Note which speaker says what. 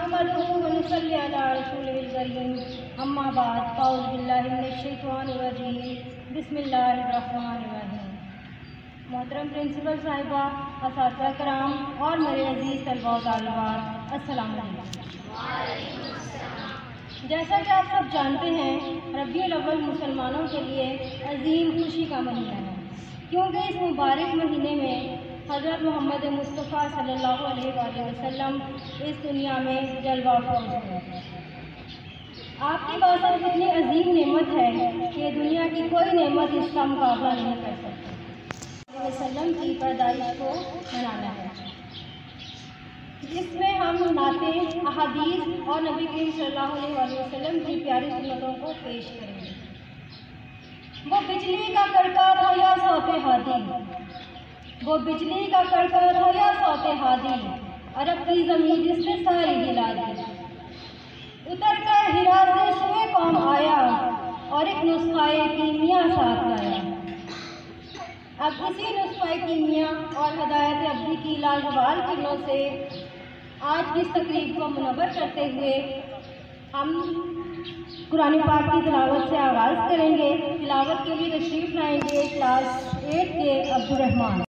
Speaker 1: नहमदुहु व नुसल्ली अला रसूलिल करीम, अम्मा बाद, अऊज़ु बिल्लाहि मिनश शैतानिर रजीम, बिस्मिल्लाहिर रहमानिर रहीम। मोहतरम प्रिंसिपल साहिबा, असातिज़ा कराम और मेरे अजीज़ तलबा व तालिबात, अस्सलाम वालेकुम। जैसा कि आप सब जानते हैं, रबीउल अव्वल मुसलमानों के लिए अजीम खुशी का महीना है, क्योंकि इस मुबारक महीने में हज़रत मोहम्मद मुस्तफ़ा सल्लल्लाहु अलैहि वसल्लम इस दुनिया में जलवा फरोज़ हुए। आपकी बात कितनी अजीम नेमत है कि दुनिया की कोई नेमत इसका मुकाबला नहीं कर सकती। वसल्लम की पैदाइश को मनाना है, जिसमें हम नातें, अहादीस और नबी करीम सल्लल्लाहु अलैहि वसल्लम की प्यारी सुन्नतों को पेश करेंगे। वो बिजली का कड़का था या सौते हादी, वो बिजली का कड़का था या सौते हादी, अरब की ज़मीन जिसने सारी हिला दी। उतर कर हिरा से सुए कौम आया और एक नुस्खाए कीमिया साथ लाया। अब इसी नुस्खाए कीमिया और हदायत अब्दी की लाजवाब किरणों से आज की इस तकरीब को मुनव्वर करते हुए हम कुरान पाक की तिलावत से आगाज़ करेंगे। तिलावत के लिए तशरीफ़ लाएंगे क्लास 8 के अब्दुर्रहमान।